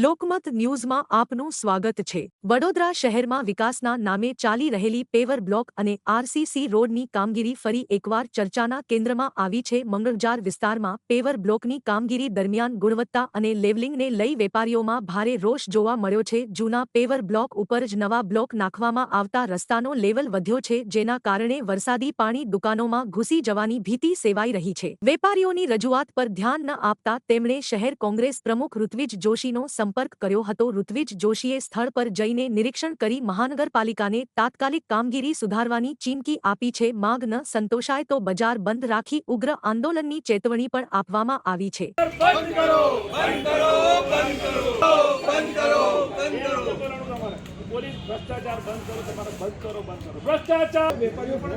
લોકમત ન્યૂઝમાં આપનું સ્વાગત છે। વડોદરા શહેરમાં વિકાસના નામે ચાલી રહેલી પેવર બ્લોક અને આરસીસી રોડની કામગીરી ફરી એકવાર ચર્ચાના કેન્દ્રમાં આવી છે। મંગળજાર વિસ્તારમાં પેવર બ્લોકની કામગીરી દરમિયાન ગુણવત્તા અને લેવલિંગને લઈ વેપારીઓમાં ભારે રોષ જોવા મળ્યો છે। જૂના પેવર બ્લોક ઉપર જ નવા બ્લોક નાખવામાં આવતા રસ્તાનો લેવલ વધ્યો છે, જેના કારણે વરસાદી પાણી દુકાનોમાં ઘૂસી જવાની ભીતિ સેવાઈ રહી છે। વેપારીઓની રજૂઆત પર ધ્યાન ન આપતા તેમણે શહેર કોંગ્રેસ પ્રમુખ ઋત્વિજ જોશીનો સંपर्क કર્યો હતો। ઋત્વિજ જોશીએ સ્થળ પર જઈને નિરીક્ષણ કરી મહાનગરપાલિકાને તાત્કાલિક કામગીરી સુધારવાની ચીમકી આપી છે। માંગ ન સંતોષાય તો બજાર બંધ રાખી ઉગ્ર આંદોલનની ચેતવણી પણ આપવામાં આવી છે। भ्रष्टाचार बंद करो, तुम्हारा बंद करो, बंद करो भ्रष्टाचार। व्यापारियों पर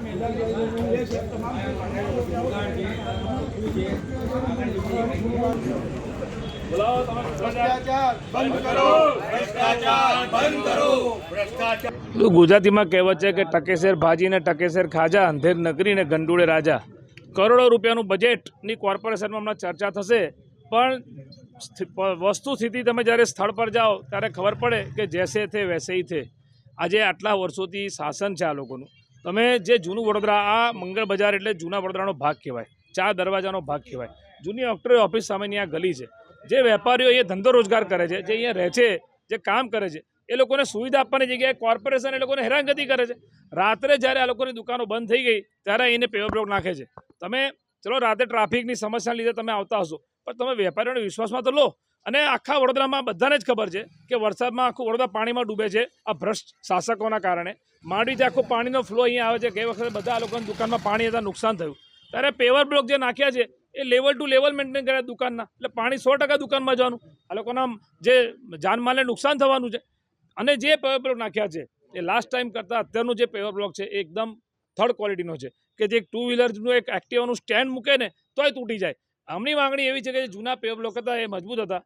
गुजराती में कहेवत है कि टकेसर भाजी ने टकेसर खाजा, अंधेर नगरी ने गंडूड़े राजा। करोड़ों रुपयानु बजेटनी कॉर्पोरेशन में हमने चर्चा थशे, पण वस्तुस्थिति तमे ज्यारे स्थल पर जाओ त्यारे खबर पड़े कि जैसे थे वैसे ही थे। आज आटला वर्षोथी शासन है आ लोकोनुं। तमे जे जूनू वडोदरा आ मंगल बजार एटले जूना वडोदरानो भाग कहेवाय, 4 दरवाजानो भाग कहेवाय। जूनी ऑक्ट्री ऑफिस सामेनी आ गली है। जे वेपारीओ अहींया धंधो रोजगार करे छे, जे अहींया रहे छे, जे काम करे छे, ए लोकोने सुविधा आपवानी जग्याए कॉर्पोरेशन ए लोकोने हैरानगति करे छे। रात्रे ज्यारे आ लोकोनी दुकानो बंध थई गई त्यारे अहींने पेवर ब्लॉक नाखे छे। तमे चलो राते ट्राफिकनी समस्याने लीधे तमे आवता हशो, पण तमे वेपारीओने विश्वासमां तो लो। અને આખા વડોદરામાં બધાને જ ખબર છે કે વરસાદમાં આખું વડોદરા પાણીમાં ડૂબે છે આ ભ્રષ્ટ શાસકોના કારણે। માંડવીથી આખો પાણીનો ફ્લો અહીંયા આવે છે। ગઈ વખતે બધા લોકોની દુકાનમાં પાણી જતાં નુકસાન થયું, ત્યારે પેવર બ્લોક જે નાખ્યા છે એ લેવલ ટુ લેવલ મેન્ટેન કર્યા દુકાનના, એટલે પાણી 100% દુકાનમાં જવાનું, આ લોકોના જે જાનમાલને નુકસાન થવાનું છે। અને જે પેવર બ્લોક નાખ્યા છે એ લાસ્ટ ટાઈમ કરતાં અત્યારનું જે પેવર બ્લોક છે એ એકદમ થર્ડ ક્વોલિટીનો છે કે જે 2 વ્હીલરનું એક એક્ટિવાનું સ્ટેન્ડ મૂકે ને તોય તૂટી જાય। આમની માંગણી એવી છે કે જે જૂના પેવર બ્લોક હતા એ મજબૂત હતા,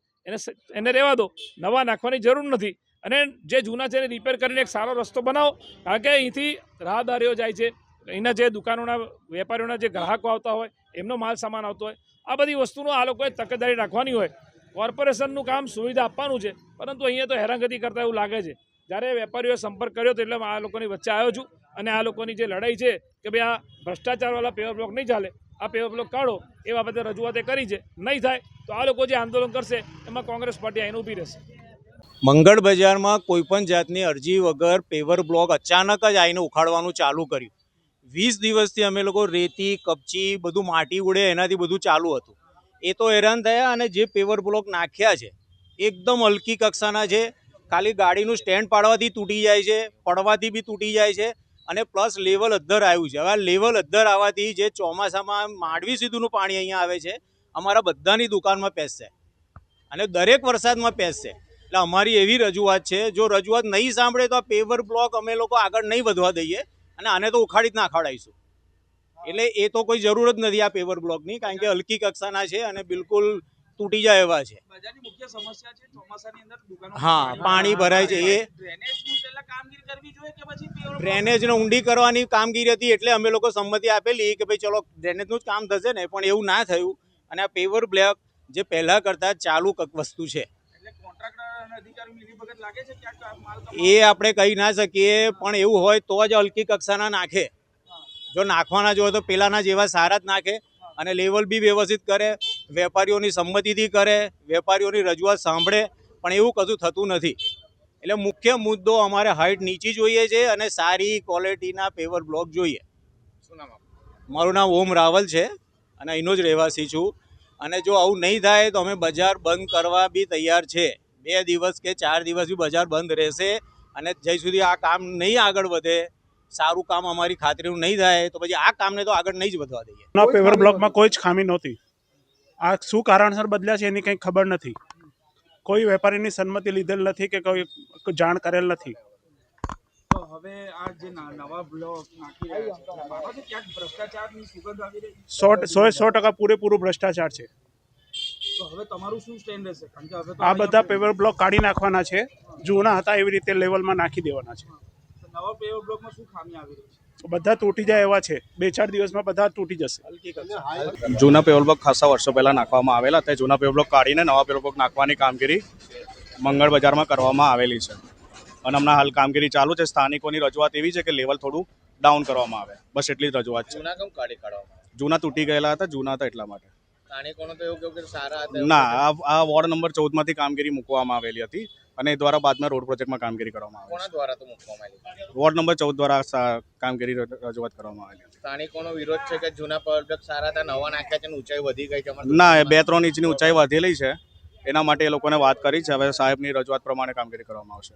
એને રહેવા દો, નવા નાખવાની જરૂર નથી। અને જે જૂના છે એને રિપેર કરીને એક સારો રસ્તો બનાવો, કારણ કે અહીંથી રાહદારીઓ જાય છે, અહીંના જે દુકાનોના વેપારીઓના જે ગ્રાહકો આવતા હોય એમનો માલ સામાન આવતો હોય, આ બધી વસ્તુનો આ લોકોએ તકેદારી રાખવાની હોય। કોર્પોરેશનનું કામ સુવિધા આપવાનું છે, પરંતુ અહીંયા તો હેરાનગતિ કરતા એવું લાગે છે। જ્યારે વેપારીઓએ સંપર્ક કર્યો તો એટલે આ લોકોની વચ્ચે આવ્યો છું અને આ લોકોની જે લડાઈ છે કે ભાઈ આ ભ્રષ્ટાચારવાળા પેવર બ્લોક નહીં ચાલે, આ પેવર બ્લોક કાઢો એ બાબતે રજૂઆતે કરી છે। નહીં થાય તો આ લોકો જે આંદોલન કરશે એમાં કોંગ્રેસ પાર્ટી આવીને ઊભી રહેશે। મંગળ બજારમાં કોઈપણ જાતની અરજી વગર પેવર બ્લોક અચાનક જ આવીને ઉખાડવાનું ચાલુ કર્યું। 20 દિવસથી અમે લોકો રેતી કપચી બધું માટી ઉડે એનાથી બધું ચાલુ હતું, એ તો હેરાન થયા। અને જે પેવર બ્લોક નાખ્યા છે એકદમ હલકી કક્ષાના છે, ખાલી ગાડીનું સ્ટેન્ડ પાડવાથી તૂટી જાય છે, પડવાથી બી તૂટી જાય છે, અને પ્લસ લેવલ અદ્ધર આવ્યું છે। હવે આ લેવલ અદ્ધર આવવાથી જે ચોમાસામાં માંડવી સુધીનું પાણી અહીંયા આવે છે, અમારા બધાની દુકાનમાં પેસશે અને દરેક વરસાદમાં પેસશે। એટલે અમારી એવી રજૂઆત છે, જો રજૂઆત નહીં સાંભળે તો આ પેવર બ્લોક અમે લોકો આગળ નહીં વધવા દઈએ અને આને તો ઉખાડી જ નાખાડાઈશું। એટલે એ તો કોઈ જરૂર જ નથી આ પેવર બ્લોકની, કારણ કે હલકી કક્ષાના છે અને બિલકુલ તૂટી જાય એવા છે। હા, પાણી ભરાય છે, એ ડ્રેનેજને ઊંડી કરવાની કામગીરી હતી, એટલે અમે લોકો સંમતિ આપેલી કે ભાઈ ચલો ડ્રેનેજનું જ કામ થશે ને, પણ એવું ના થયું। અને આ પેવર બ્લોક જે પહેલાં કરતાં ચાલુ વસ્તુ છે એ આપણે કહી ના શકીએ, પણ એવું હોય તો જ હલકી કક્ષાના નાખે। જો નાખવાના જો હોય તો પેલાના જેવા સારા જ નાખે અને લેવલ બી વ્યવસ્થિત કરે, વેપારીઓની સંમતિથી કરે, વેપારીઓની રજૂઆત સાંભળે, પણ એવું કશું થતું નથી। એટલે મુખ્ય મુદ્દો અમારે હાઇટ નીચી જોઈએ છે અને સારી ક્વોલિટીના પેવર બ્લોક જોઈએ। શું નામ આપનું? મારું નામ ઓમ રાવલ છે અને અહીંનો જ રહેવાસી છું। અને જો આવું નહીં થાય તો અમે બજાર બંધ કરવા બી તૈયાર છે। 2 દિવસ કે 4 દિવસ બી બજાર બંધ રહેશે અને જ્યાં સુધી આ કામ નહીં આગળ વધે, સારું કામ અમારી ખાતરીનું નહીં થાય તો પછી આ કામને તો આગળ નહીં જ વધવા દઈએ। પેવર બ્લોકમાં કોઈ જ ખામી નહોતી, આ શું કારણસર બદલ્યા છે એની કંઈ ખબર નથી, કોઈ વેપારીની સંમતિ લીધેલ નથી કે કોઈ જાણ કરેલ નથી। તો હવે આ જે નવા બ્લોક નાખી રહ્યા છે માનો છે ક્યાંક ભ્રષ્ટાચારની સુગંધ આવી રહી છે? 100% પૂરેપૂરું ભ્રષ્ટાચાર છે। તો હવે તમારું શું સ્ટેન્ડ રહેશે? કારણ કે હવે તો આ બધા પેવર બ્લોક કાઢી નાખવાના છે, જૂના હતા એવી રીતે લેવલમાં નાખી દેવાના છે। નવા પેવર બ્લોકમાં શું ખામી આવી રહી છે? બધા તૂટી જાય એવા છે, 2-4 દિવસમાં બધા તૂટી જશે। જૂના પેવર બ્લોક ખાસા વર્ષો પહેલાં નાખવામાં આવેલા હતા, જૂના પેવર બ્લોક કાઢીને નવા પેવર બ્લોક નાખવાની કામગીરી મંગળ બજારમાં કરવામાં આવેલી છે અને હમણાં હાલ કામગીરી ચાલુ છે. સ્થાનિકોની રજૂઆત એવી છે કે લેવલ થોડું ડાઉન કરવામાં આવે, બસ એટલી જ રજૂઆત છે. જૂના કેમ કાઢી કાઢવામાં જૂના તૂટી ગયેલા હતા, જૂના હતા એટલા માટે. સ્થાનિકોનો તો એવું કેવું કે સારા હતા એવું ના, આ વોર્ડ નંબર 14માંથી કામગીરી મૂકવામાં આવેલી હતી અને એ દ્વારા બાદમાં રોડ પ્રોજેક્ટમાં કામગીરી કરવામાં કોના આવી દ્વારા તો મૂકવામાં આવી છે. વોર્ડ નંબર 14 દ્વારા કામગીરી રજૂઆત કરવામાં આવેલી હતી. સ્થાનિકોનો વિરોધ છે કે જૂના પ્રોજેક્ટ સારા હતા, નવા નાખ્યા છે અને ઊંચાઈ વધી ગઈ છે ના, એ 2-3 ઇંચની ઊંચાઈ વધેલી છે, એના માટે એ લોકોને વાત કરી છે. હવે સાહેબની રજૂઆત પ્રમાણે કામગીરી કરવામાં આવશે.